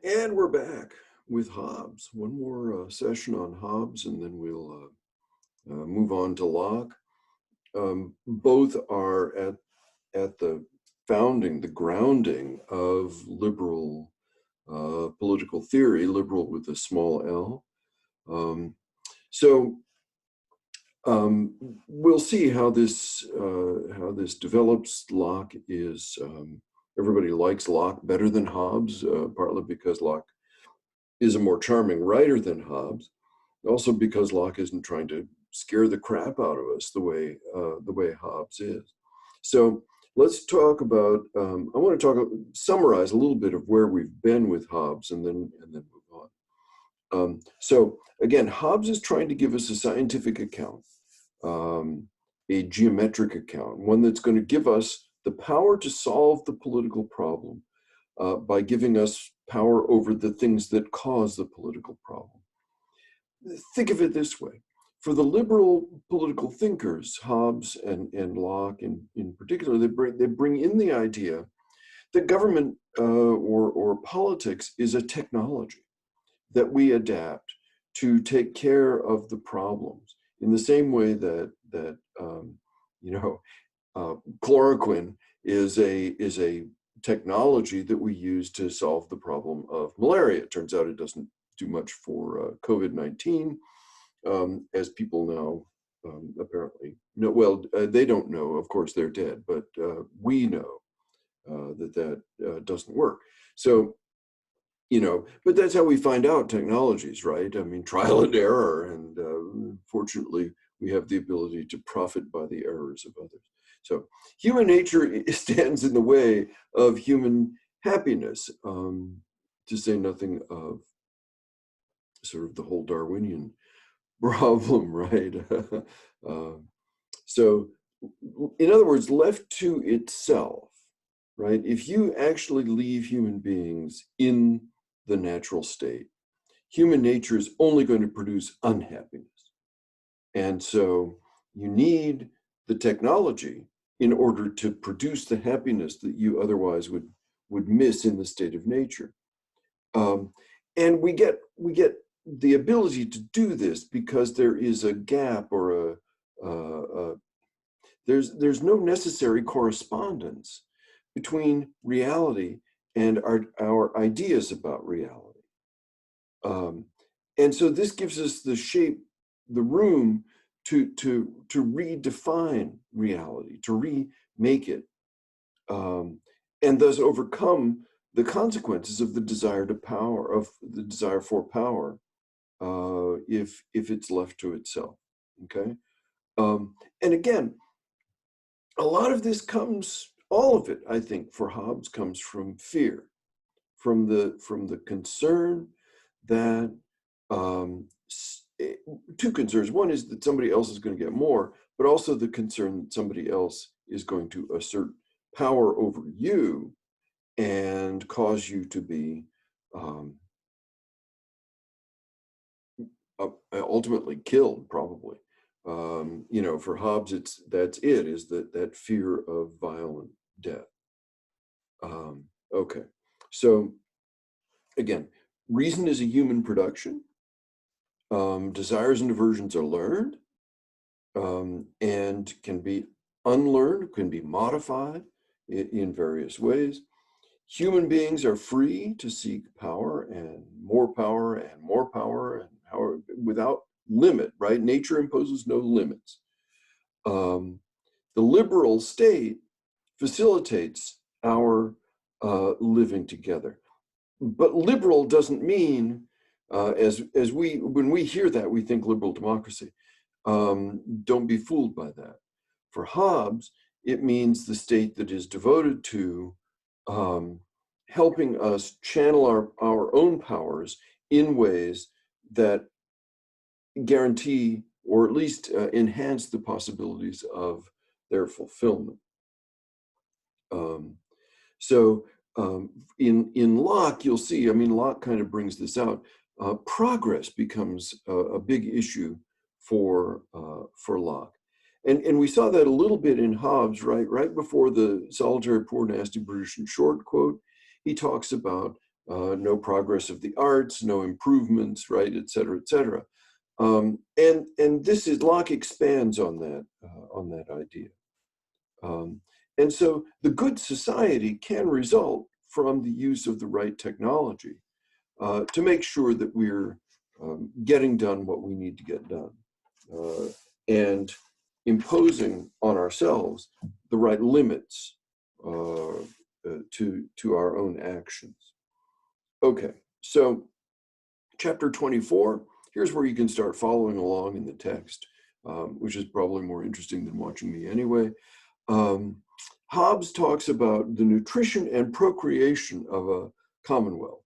And we're back with Hobbes. One more session on Hobbes, and then we'll move on to Locke. Both are at the founding, the grounding of liberal political theory, liberal with a small l. So we'll see how this develops. Locke is everybody likes Locke better than Hobbes, partly because Locke is a more charming writer than Hobbes, also because Locke isn't trying to scare the crap out of us the way Hobbes is. So let's talk about. I want to summarize a little bit of where we've been with Hobbes, and then move on. So again, Hobbes is trying to give us a scientific account, a geometric account, one that's going to give us the power to solve the political problem by giving us power over the things that cause the political problem. Think of it this way. For the liberal political thinkers, Hobbes and Locke in particular, they bring in the idea that government or politics is a technology that we adapt to take care of the problems in the same way that chloroquine is a technology that we use to solve the problem of malaria. It turns out it doesn't do much for COVID-19, as people now apparently know. Well, they don't know, of course, they're dead, but we know that doesn't work. So, but that's how we find out technologies, right? I mean, trial and error, and fortunately, we have the ability to profit by the errors of others. So human nature stands in the way of human happiness, to say nothing of sort of the whole Darwinian problem, right? So in other words, left to itself, right? If you actually leave human beings in the natural state, human nature is only going to produce unhappiness. And so you need the technology in order to produce the happiness that you otherwise would miss in the state of nature. And we get the ability to do this because there is a gap or there's no necessary correspondence between reality and our ideas about reality. And so this gives us the shape, the room to redefine reality, to remake it, and thus overcome the consequences of the desire for power, if it's left to itself. Okay, and again, a lot of this all of it, I think, for Hobbes comes from fear, from the concern that two concerns. One is that somebody else is going to get more, but also the concern that somebody else is going to assert power over you and cause you to be ultimately killed, probably. For Hobbes, is that fear of violent death. Okay, so again, reason is a human production. Desires and aversions are learned, and can be unlearned, can be modified in various ways. Human beings are free to seek power and more power and more power, and power without limit, right? Nature imposes no limits. The liberal state facilitates our living together. But liberal doesn't mean, when we hear that, we think liberal democracy. Don't be fooled by that. For Hobbes, it means the state that is devoted to helping us channel our own powers in ways that guarantee or at least enhance the possibilities of their fulfillment. In Locke, you'll see, Locke kind of brings this out. Progress becomes a big issue for Locke. And we saw that a little bit in Hobbes, right before the solitary, poor, nasty, Brutish, and short quote. He talks about no progress of the arts, no improvements, right, et cetera, et cetera. And this is, Locke expands on that idea. And so the good society can result from the use of the right technology to make sure that we're getting done what we need to get done, and imposing on ourselves the right limits to our own actions. Okay, so chapter 24, here's where you can start following along in the text, which is probably more interesting than watching me anyway. Hobbes talks about the nutrition and procreation of a commonwealth.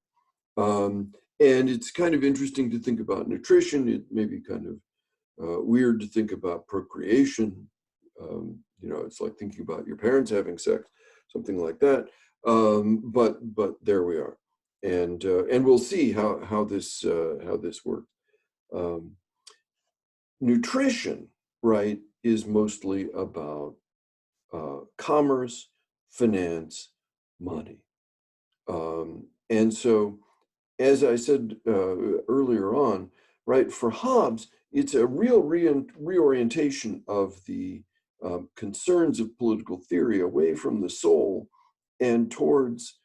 And it's kind of interesting to think about nutrition. It may be kind of weird to think about procreation. It's like thinking about your parents having sex, something like that. But there we are, and we'll see how this works. Nutrition, right, is mostly about commerce, finance, money, and so, as I said earlier on, right, for Hobbes, it's a real reorientation of the concerns of political theory away from the soul and towards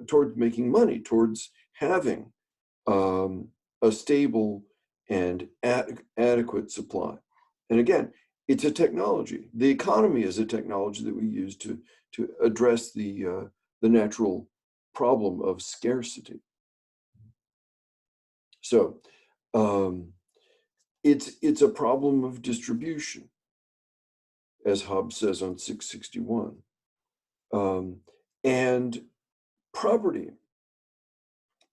towards making money, towards having a stable and adequate supply. And again, it's a technology. The economy is a technology that we use to address the natural problem of scarcity. So it's a problem of distribution, as Hobbes says on 661. And property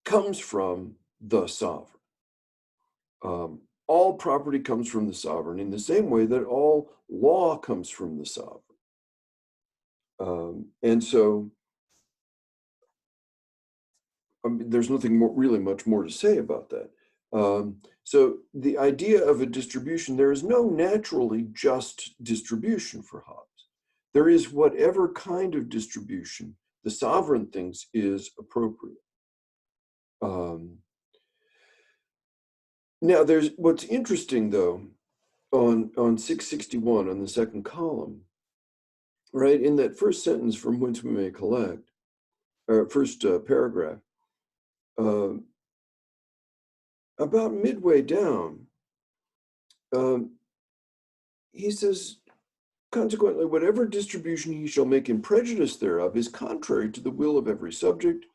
comes from the sovereign. All property comes from the sovereign in the same way that all law comes from the sovereign. And so there's nothing really much more to say about that. So the idea of a distribution, there is no naturally just distribution for Hobbes. There is whatever kind of distribution the sovereign thinks is appropriate. Now, there's what's interesting, though, on 661, on the second column, right, in that first sentence, from whence we may collect, or first paragraph, about midway down, he says, consequently, whatever distribution he shall make in prejudice thereof is contrary to the will of every subject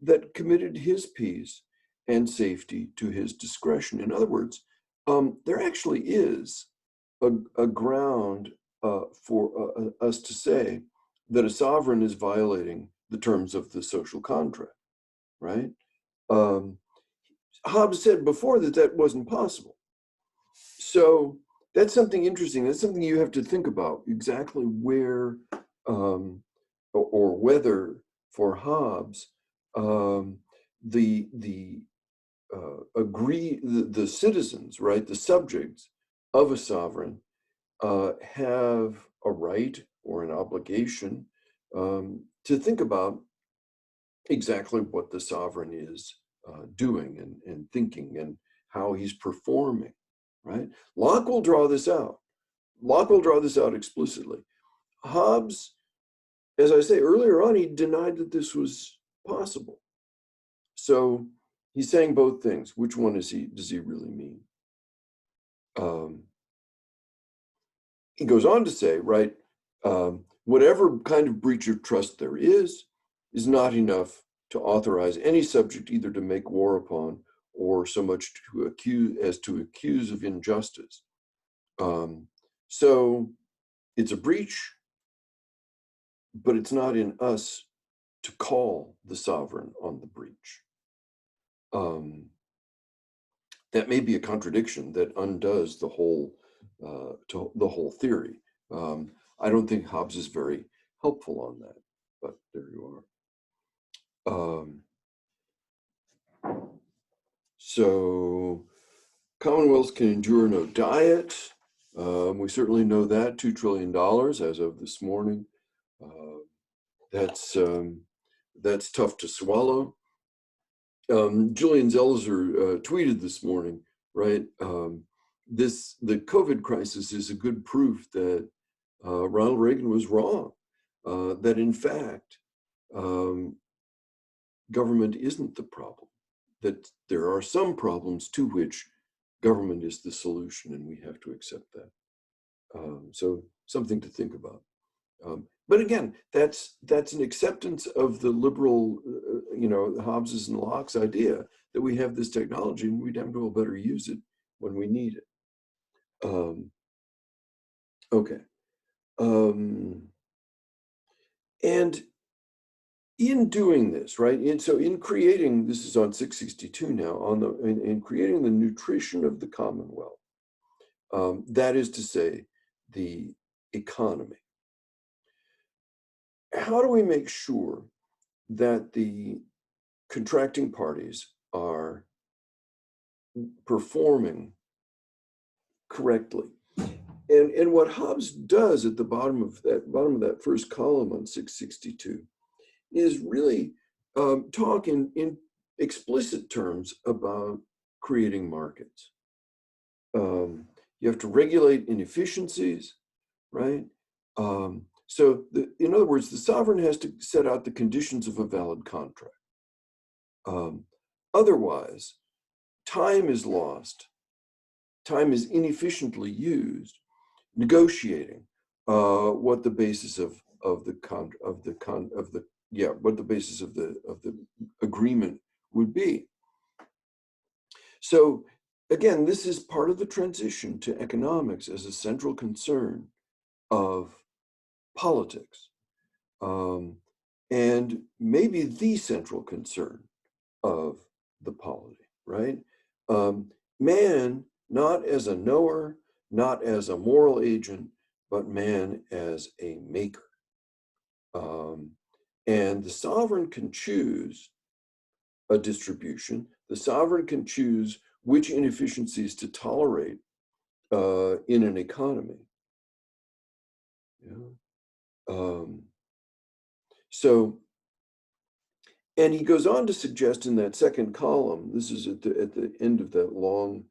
that committed his peace and safety to his discretion. In other words, there actually is a ground for us to say that a sovereign is violating the terms of the social contract, right? Hobbes said before that wasn't possible. So that's something interesting. That's something you have to think about, exactly where or whether for Hobbes the citizens, right, the subjects of a sovereign have a right or an obligation to think about exactly what the sovereign is doing and thinking and how he's performing, right? Locke will draw this out. Locke will draw this out explicitly. Hobbes, as I say earlier on, he denied that this was possible. So he's saying both things. Which one does he really mean? He goes on to say, right, whatever kind of breach of trust there is not enough to authorize any subject either to make war upon or so much to accuse of injustice. So it's a breach, but it's not in us to call the sovereign on the breach. That may be a contradiction that undoes the whole theory. I don't think Hobbes is very helpful on that, but there you are. So commonwealths can endure no diet. We certainly know that, $2 trillion as of this morning. That's That's tough to swallow. Julian Zelizer tweeted this morning, right? The COVID crisis is a good proof that Ronald Reagan was wrong, that in fact, government isn't the problem, that there are some problems to which government is the solution, and we have to accept that. So something to think about. But again, that's an acceptance of the liberal, Hobbes and Locke's idea that we have this technology and we damn well better use it when we need it. Okay. And in doing this, right? And so in creating, this is on 662 now, in creating the nutrition of the Commonwealth, that is to say, the economy. How do we make sure that the contracting parties are performing correctly? And what Hobbes does at the bottom of that first column on 662 is really talk in explicit terms about creating markets. You have to regulate inefficiencies, right? So in other words, the sovereign has to set out the conditions of a valid contract. Otherwise, time is lost. Time is inefficiently used negotiating what the basis of the agreement would be. So again, this is part of the transition to economics as a central concern of politics, and maybe the central concern of the polity, right? Man, not as a knower, not as a moral agent, but man as a maker. And the sovereign can choose a distribution. The sovereign can choose which inefficiencies to tolerate in an economy. So, and he goes on to suggest in that second column, this is at the end of that long,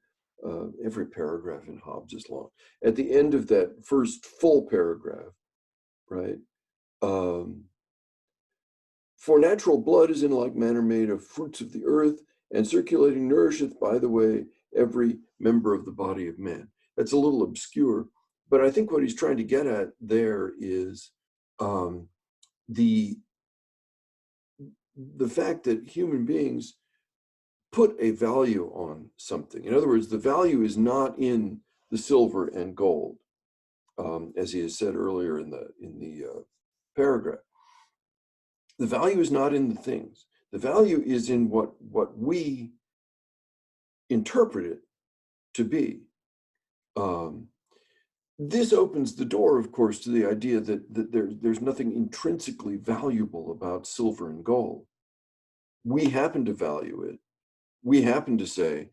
every paragraph in Hobbes is long, at the end of that first full paragraph, right? For natural blood is in like manner made of fruits of the earth, and circulating nourisheth, by the way, every member of the body of man. That's a little obscure, but I think what he's trying to get at there is the fact that human beings put a value on something. In other words, the value is not in the silver and gold, as he has said earlier in the paragraph. The value is not in the things. The value is in what we interpret it to be. This opens the door, of course, to the idea that there's nothing intrinsically valuable about silver and gold. We happen to value it. We happen to say,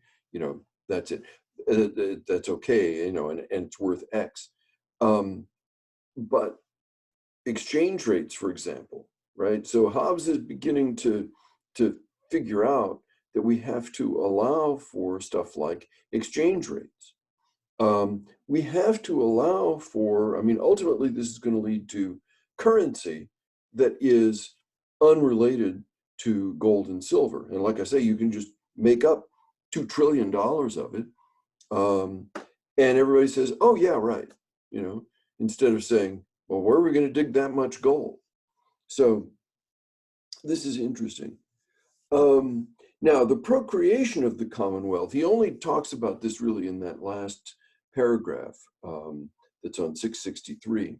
that's it. That's okay, and it's worth X. But exchange rates, for example, right? So Hobbes is beginning to figure out that we have to allow for stuff like exchange rates. We have to allow for, ultimately this is going to lead to currency that is unrelated to gold and silver. And like I say, you can just make up $2 trillion of it. And everybody says, oh yeah, right. Instead of saying, well, where are we going to dig that much gold? So this is interesting. Now, the procreation of the Commonwealth, he only talks about this really in that last paragraph that's on 663.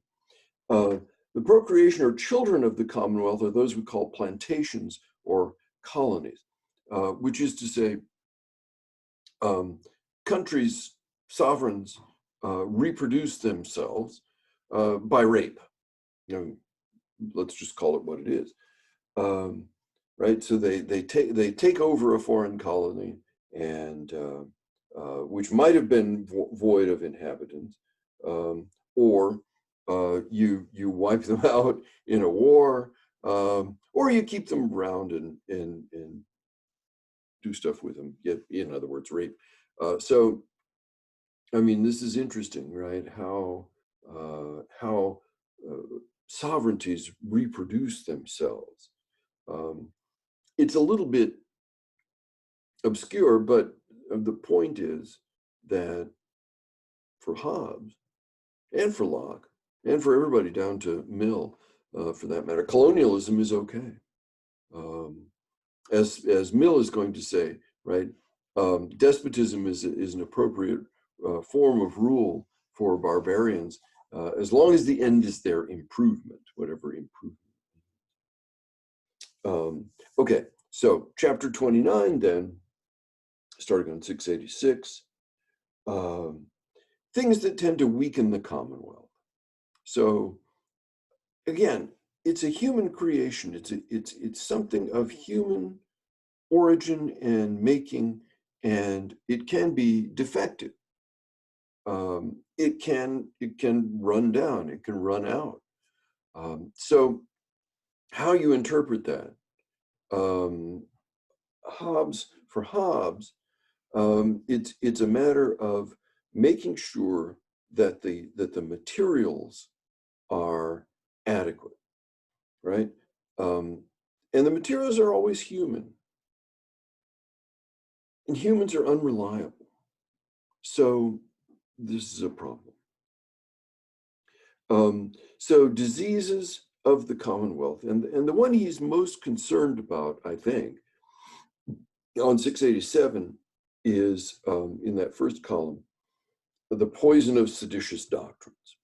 The procreation or children of the Commonwealth are those we call plantations or colonies, which is to say, countries, sovereigns reproduce themselves by rape. Let's just call it what it is. Right, so they take over a foreign colony, and which might have been void of inhabitants, or you wipe them out in a war, or you keep them around and do stuff with them. In other words, rape. So, I mean, this is interesting, right? How sovereignties reproduce themselves. It's a little bit obscure, but the point is that for Hobbes and for Locke and for everybody down to Mill, for that matter, colonialism is okay. As Mill is going to say, right? Despotism is an appropriate form of rule for barbarians, as long as the end is their improvement, whatever improvement. Okay, so chapter 29 then, starting on 686, things that tend to weaken the Commonwealth. So again, it's a human creation. It's something of human origin and making, and it can be defective. It can run down. It can run out. So how you interpret that? For Hobbes, it's a matter of making sure that the materials are adequate, right? And the materials are always human, and humans are unreliable. So this is a problem. So diseases of the Commonwealth, and the one he's most concerned about, I think, on 687 is, in that first column, the poison of seditious doctrines.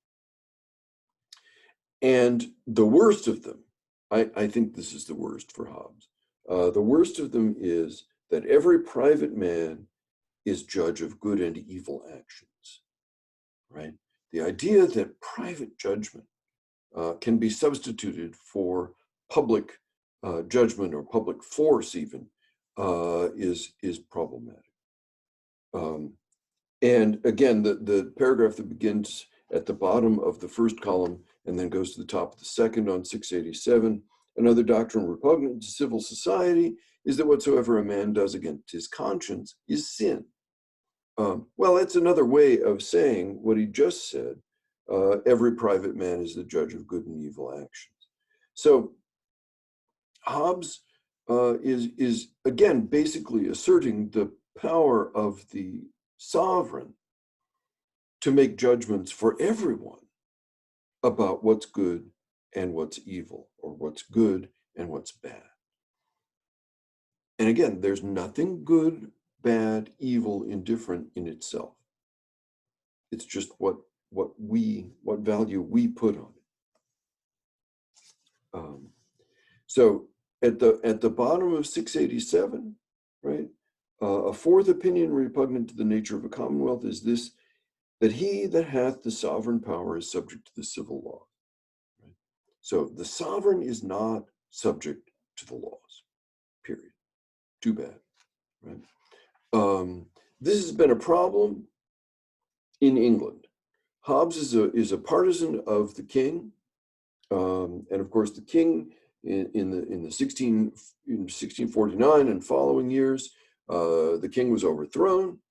And the worst of them, I think this is the worst for Hobbes. The worst of them is that every private man is judge of good and evil actions, right? The idea that private judgment can be substituted for public judgment or public force even is problematic. And again, the paragraph that begins at the bottom of the first column and then goes to the top of the second on 687, another doctrine repugnant to civil society is that whatsoever a man does against his conscience is sin. Well, that's another way of saying what he just said. Every private man is the judge of good and evil actions. So Hobbes is again basically asserting the power of the sovereign to make judgments for everyone about what's good and what's evil, or what's good and what's bad. And again, there's nothing good, bad, evil, indifferent in itself. It's just what value we put on it. So at the bottom of 687, right? A fourth opinion repugnant to the nature of a commonwealth is this: that he that hath the sovereign power is subject to the civil law. Right? So the sovereign is not subject to the laws. Period. Too bad. Right? This has been a problem in England. Hobbes is a partisan of the king, and of course the king in 1649 and following years, the king was overthrown.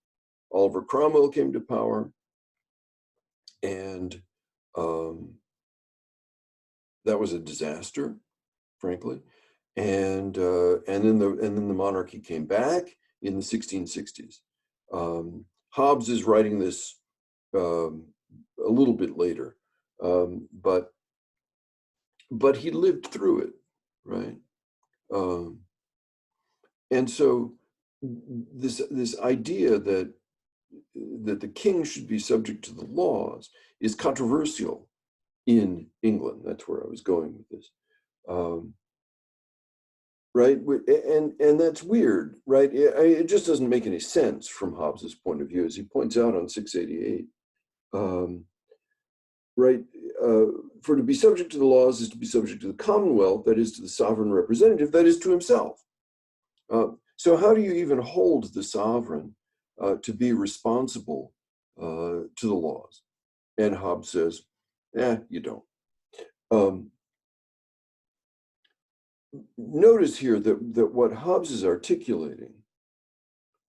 Oliver Cromwell came to power, and that was a disaster, frankly. And then the monarchy came back in the 1660s. Hobbes is writing this a little bit later, but he lived through it, right? And so this idea that the king should be subject to the laws is controversial in England. That's where I was going with this. Right? And that's weird, right? It just doesn't make any sense from Hobbes's point of view, as he points out on 688. Right? For to be subject to the laws is to be subject to the Commonwealth, that is to the sovereign representative, that is to himself. So how do you even hold the sovereign to be responsible to the laws? And Hobbes says, you don't. notice here that what Hobbes is articulating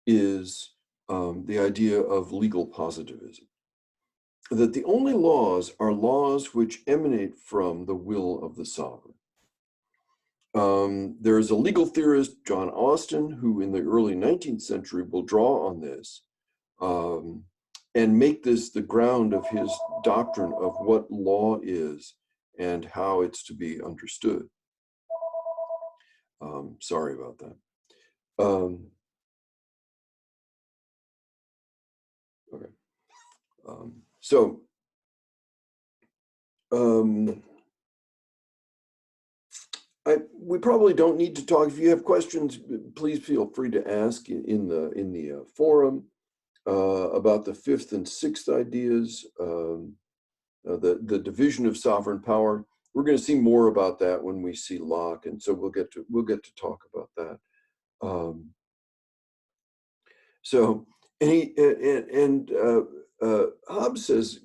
is the idea of legal positivism, that the only laws are laws which emanate from the will of the sovereign. There is a legal theorist, John Austin, who in the early 19th century will draw on this and make this the ground of his doctrine of what law is and how it's to be understood. Sorry about that. Okay. We probably don't need to talk. If you have questions, please feel free to ask in the forum about the fifth and sixth ideas, the division of sovereign power. We're going to see more about that when we see Locke, and so we'll get to talk about that. Hobbes says,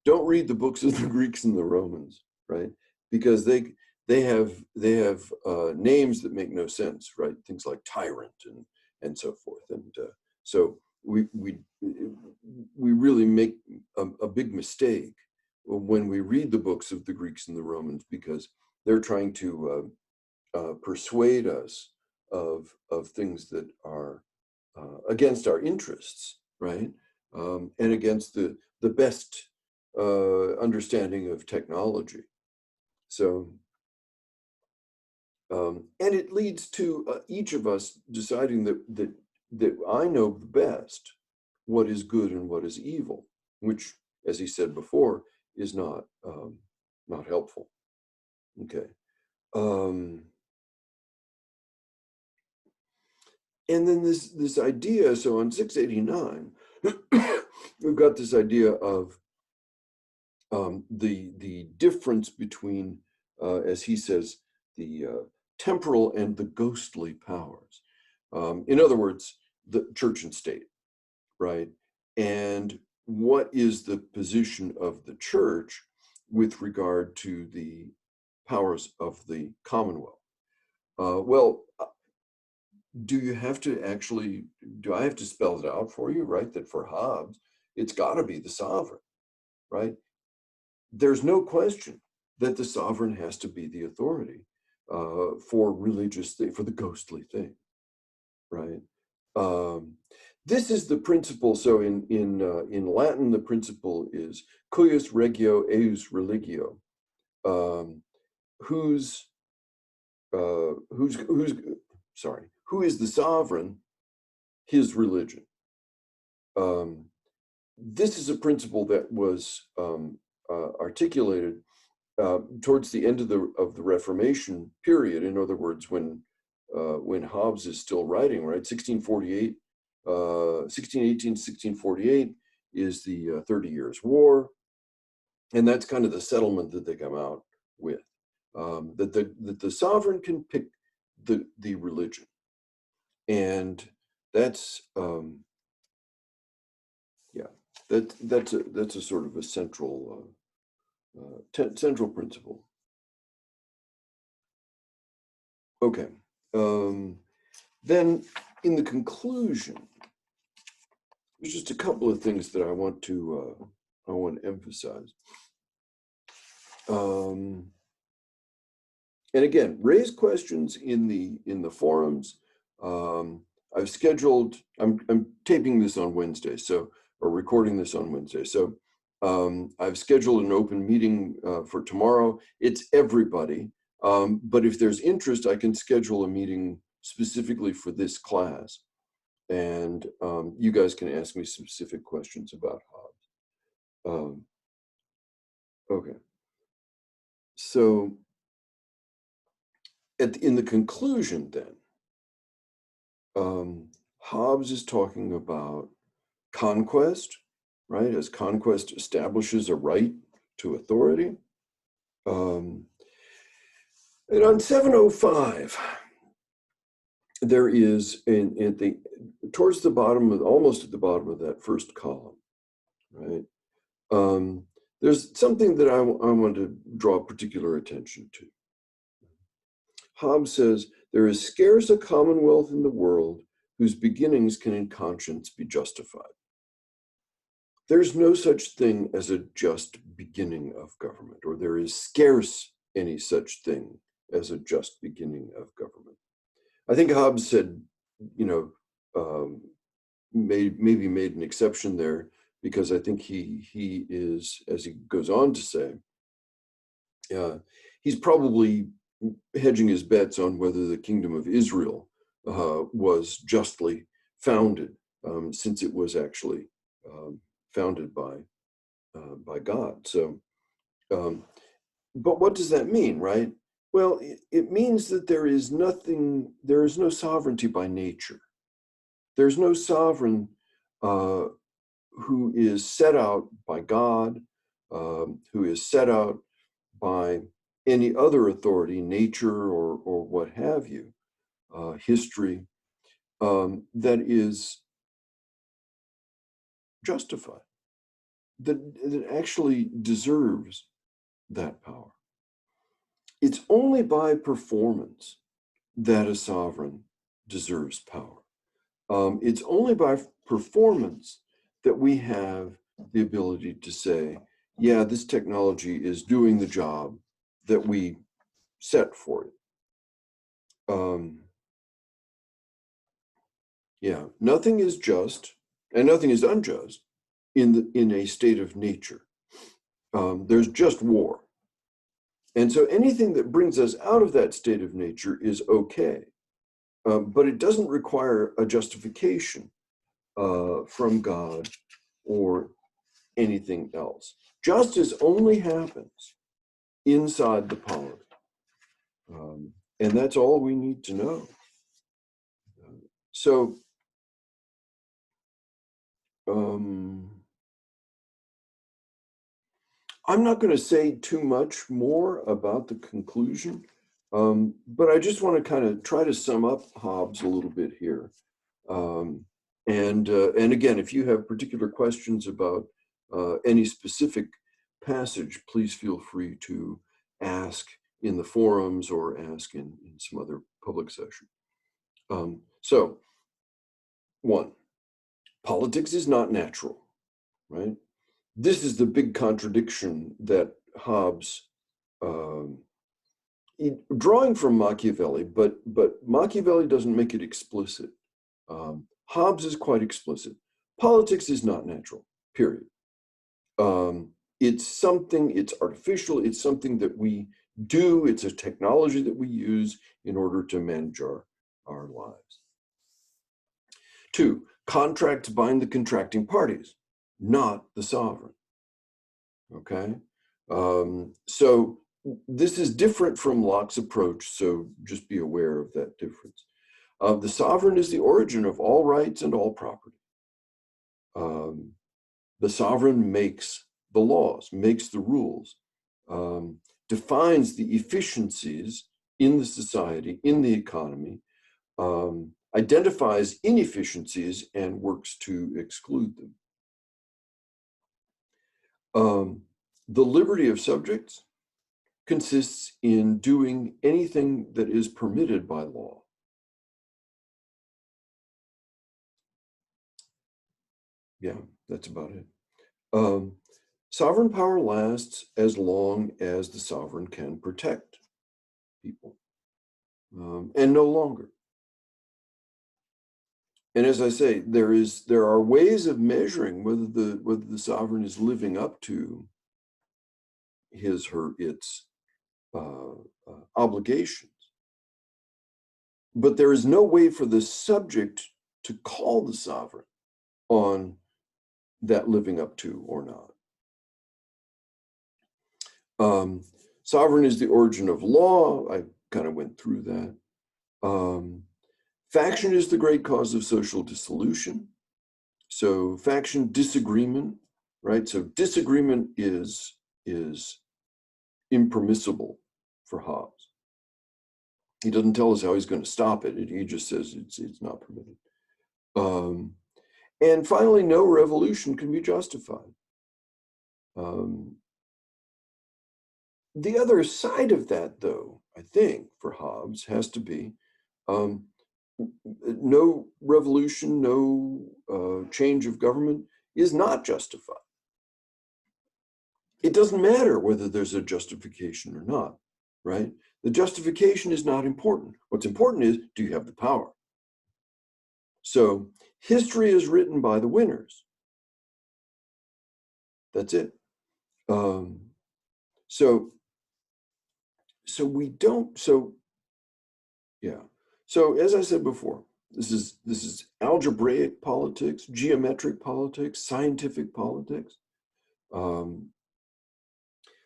don't read the books of the Greeks and the Romans, right? Because they have names that make no sense, right? Things like tyrant and so forth, and so we really make a big mistake when we read the books of the Greeks and the Romans, because they're trying to persuade us of things that are against our interests, right? And against the best understanding of technology. So, and it leads to each of us deciding that I know best what is good and what is evil, which, as he said before, is not helpful. Okay. And then this idea, so on 689, we've got this idea of the difference between, as he says, the temporal and the ghostly powers. In other words, the church and state, right? And what is the position of the church with regard to the powers of the Commonwealth? Well, do I have to spell it out for you, right? That for Hobbes, it's got to be the sovereign, right? There's no question that the sovereign has to be the authority for religious thing, for the ghostly thing, right? This is the principle. So in Latin, the principle is cuius regio eius religio. Who is the sovereign? His religion. This is a principle that was articulated towards the end of the Reformation period. In other words, when Hobbes is still writing, right? 1618, 1648 is the 30 Years' War, and that's kind of the settlement that they come out with. That the sovereign can pick the religion, and that's that's a sort of a central central principle. Okay, then in the conclusion, there's just a couple of things that I want to emphasize. And again, raise questions in the forums. I've scheduled. I'm taping this on Wednesday, or recording this on Wednesday. So I've scheduled an open meeting for tomorrow. It's everybody, but if there's interest, I can schedule a meeting specifically for this class, and you guys can ask me specific questions about Hobbes. Okay. So in the conclusion, then, Hobbes is talking about conquest, right? As conquest establishes a right to authority. And on 705, there is towards the bottom of, almost at the bottom of that first column, right? There's something that I want to draw particular attention to. Hobbes says, there is scarce a commonwealth in the world whose beginnings can in conscience be justified. There's no such thing as a just beginning of government, or there is scarce any such thing as a just beginning of government. I think Hobbes said, maybe made an exception there, because I think he is, as he goes on to say, he's probably hedging his bets on whether the kingdom of Israel was justly founded, since it was actually founded by God. So, but what does that mean, right? Well, it means that there is no sovereignty by nature. There's no sovereign who is set out by God, who is set out by any other authority, nature or what have you, history, that is justified, that actually deserves that power. It's only by performance that a sovereign deserves power. It's only by performance that we have the ability to say, yeah, this technology is doing the job that we set for it. Yeah, nothing is just and nothing is unjust in a state of nature. There's just war. And so anything that brings us out of that state of nature is okay. But it doesn't require a justification from God or anything else. Justice only happens inside the power. And that's all we need to know. So, I'm not going to say too much more about the conclusion, but I just want to kind of try to sum up Hobbes a little bit here. And again, if you have particular questions about any specific passage, please feel free to ask in the forums or ask in some other public session. So, 1, politics is not natural, right? This is the big contradiction that Hobbes, drawing from Machiavelli, but Machiavelli doesn't make it explicit. Hobbes is quite explicit. Politics is not natural, period. It's something, it's artificial, it's something that we do, it's a technology that we use in order to manage our lives. 2, contracts bind the contracting parties, not the sovereign. Okay? So this is different from Locke's approach, so just be aware of that difference. The sovereign is the origin of all rights and all property. The sovereign makes the laws, makes the rules, defines the efficiencies in the society, in the economy, identifies inefficiencies and works to exclude them. The liberty of subjects consists in doing anything that is permitted by law. Yeah, that's about it. Sovereign power lasts as long as the sovereign can protect people, and no longer. And as I say, there are ways of measuring whether the sovereign is living up to its obligations. But there is no way for the subject to call the sovereign on that living up to or not. Sovereign is the origin of law. I kind of went through that. Faction is the great cause of social dissolution. So faction disagreement, right? So disagreement is impermissible for Hobbes. He doesn't tell us how he's going to stop it. He just says it's not permitted. And finally, no revolution can be justified. The other side of that, though, I think, for Hobbes has to be um, no revolution, no change of government is not justified. It doesn't matter whether there's a justification or not, right? The justification is not important. What's important is, do you have the power? So history is written by the winners. That's it. Um, so we don't. So yeah. So as I said before, this is algebraic politics, geometric politics, scientific politics.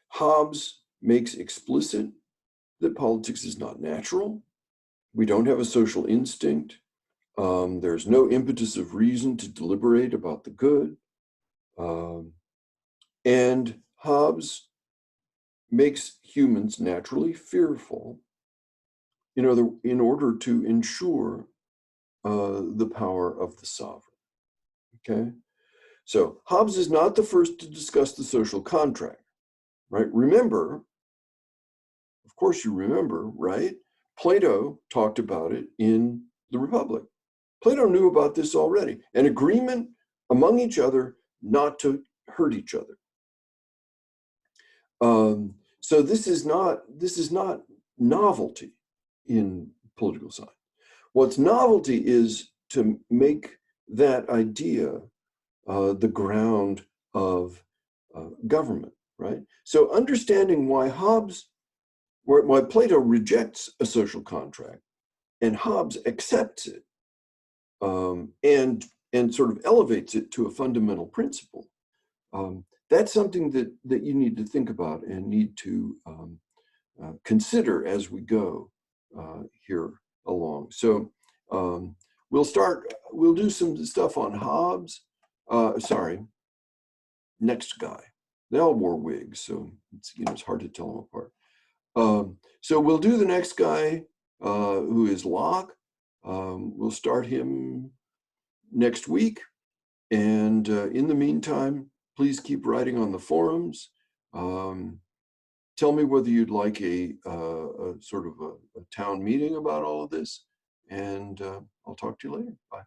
Hobbes makes explicit that politics is not natural. We don't have a social instinct. There's no impetus of reason to deliberate about the good. And Hobbes makes humans naturally fearful in order to ensure the power of the sovereign. Okay? So Hobbes is not the first to discuss the social contract, right? Remember, of course you remember, right? Plato talked about it in the Republic. Plato knew about this already, an agreement among each other not to hurt each other. So this is not novelty in political science. What's novelty is to make that idea the ground of government, right? So understanding why why Plato rejects a social contract and Hobbes accepts it and sort of elevates it to a fundamental principle. That's something that you need to think about and need to consider as we go here along. So we'll do some stuff on Hobbes. Next guy. They all wore wigs, so it's hard to tell them apart. So we'll do the next guy, who is Locke. We'll start him next week. And in the meantime, please keep writing on the forums. Tell me whether you'd like a sort of a town meeting about all of this. And I'll talk to you later. Bye.